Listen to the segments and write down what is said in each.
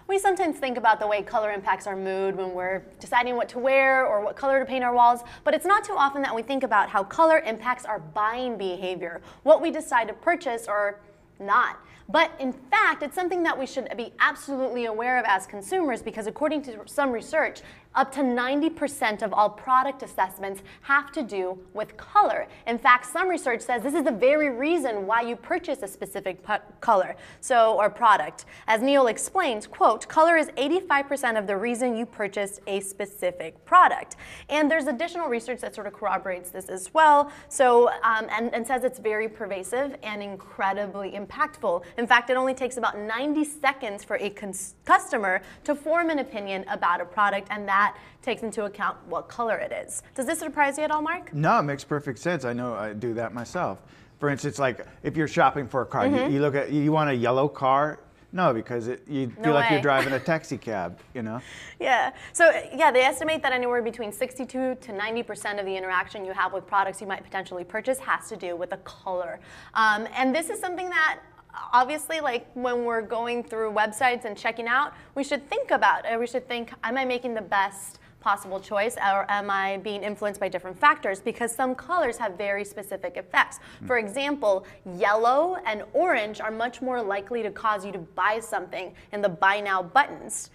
We sometimes think about the way color impacts our mood when we're deciding what to wear or what color to paint our walls, but it's not too often that we think about how color impacts our buying behavior, what we decide to purchase or not. But in fact, it's something that we should be absolutely aware of as consumers, because according to some research, up to 90% of all product assessments have to do with color. In fact, some research says this is the very reason why you purchase a specific color or product. As Neil explains, quote, color is 85% of the reason you purchased a specific product. And there's additional research that sort of corroborates this as well, and says it's very pervasive and incredibly impactful. In fact, it only takes about 90 seconds for a customer to form an opinion about a product, and that takes into account what color it is. Does this surprise you at all, Mark? No, it makes perfect sense. I know I do that myself. For instance, like if you're shopping for a car, you want a yellow car? No, because you feel like you're driving a taxi cab, you know? Yeah. So yeah, they estimate that anywhere between 62 to 90% of the interaction you have with products you might potentially purchase has to do with the color. And this is something that obviously, like when we're going through websites and checking out, we should think about it. We should think, am I making the best possible choice, or am I being influenced by different factors? Because some colors have very specific effects. For example, yellow and orange are much more likely to cause you to buy something in the buy now buttons.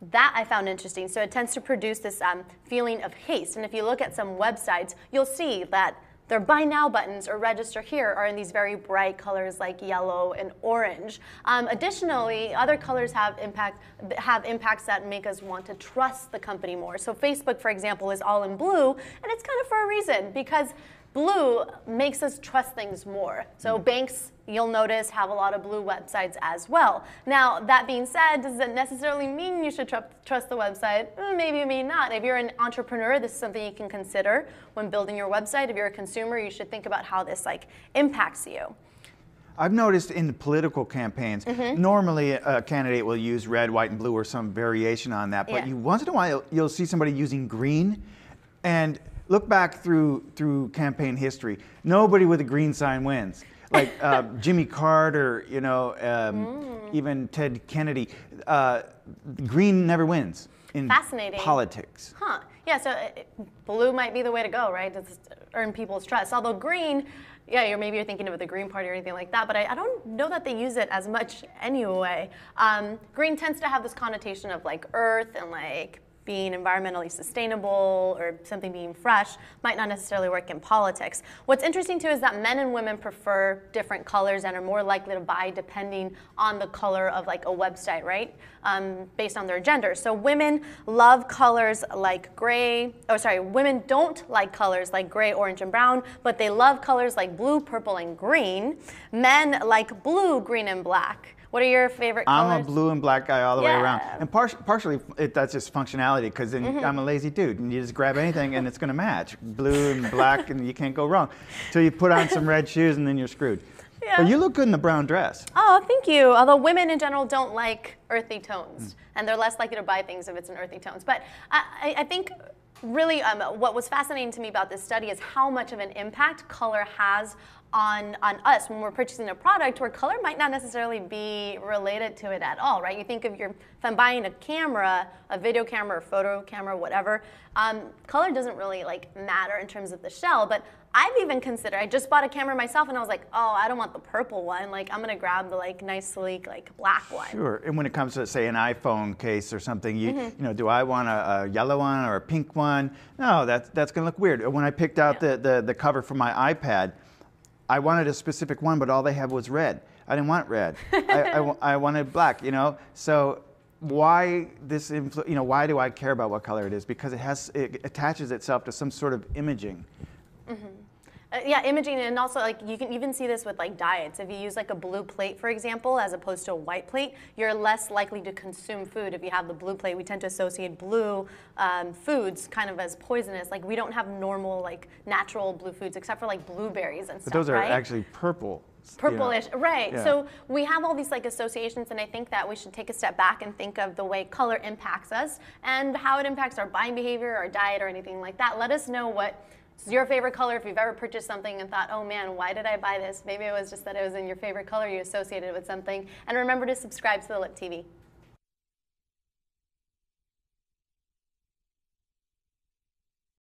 That I found interesting. So it tends to produce this feeling of haste. And if you look at some websites, you'll see that their buy now buttons or register here are in these very bright colors like yellow and orange. Additionally, other colors have impacts that make us want to trust the company more. So Facebook, for example, is all in blue, and it's kind of for a reason, because blue makes us trust things more. So banks, you'll notice, have a lot of blue websites as well. Now, that being said, does it necessarily mean you should trust the website? Maybe, maybe not. If you're an entrepreneur, this is something you can consider when building your website. If you're a consumer, you should think about how this impacts you. I've noticed in political campaigns, normally a candidate will use red, white, and blue or some variation on that, but once in a while you'll see somebody using green. And look back through campaign history. Nobody with a green sign wins. Like Jimmy Carter, you know, even Ted Kennedy. Green never wins in politics. Huh. Yeah, so blue might be the way to go, right? To earn people's trust. Although green, yeah, maybe you're thinking of the Green Party or anything like that, but I don't know that they use it as much anyway. Green tends to have this connotation of like earth and like being environmentally sustainable or something being fresh. Might not necessarily work in politics. What's interesting too is that men and women prefer different colors and are more likely to buy depending on the color of like a website, right? Based on their gender. So women love colors like gray, women don't like colors like gray, orange, and brown, but they love colors like blue, purple, and green. Men like blue, green, and black. What are your favorite colors? I'm a blue and black guy all the way around. And partially that's just functionality, because then I'm a lazy dude and you just grab anything and it's going to match. Blue and black, and you can't go wrong. Till you put on some red shoes and then you're screwed. Yeah. But you look good in the brown dress. Oh, thank you. Although women in general don't like earthy tones, and they're less likely to buy things if it's in earthy tones. But I think really what was fascinating to me about this study is how much of an impact color has on us when we're purchasing a product where color might not necessarily be related to it at all, right? You think if I'm buying a camera, a video camera or photo camera, whatever, color doesn't really matter in terms of the shell, but I've even considered, I just bought a camera myself and I was like, oh, I don't want the purple one. I'm gonna grab the nice, sleek, black one. Sure, and when it comes to, say, an iPhone case or something, you know, do I want a yellow one or a pink one? No, that's gonna look weird. When I picked out the cover for my iPad, I wanted a specific one, but all they had was red. I didn't want red. I wanted black, you know? So why why do I care about what color it is? Because it attaches itself to some sort of imaging. Yeah, imaging, and also you can even see this with diets. If you use a blue plate, for example, as opposed to a white plate, you're less likely to consume food if you have the blue plate. We tend to associate blue foods kind of as poisonous. We don't have normal natural blue foods except for blueberries and stuff. But those are actually purple. Purplish, right. Yeah. So we have all these associations, and I think that we should take a step back and think of the way color impacts us and how it impacts our buying behavior, our diet, or anything like that. Let us know what is your favorite color if you've ever purchased something and thought, oh man, why did I buy this? Maybe it was just that it was in your favorite color, you associated it with something. And remember to subscribe to The Lip TV.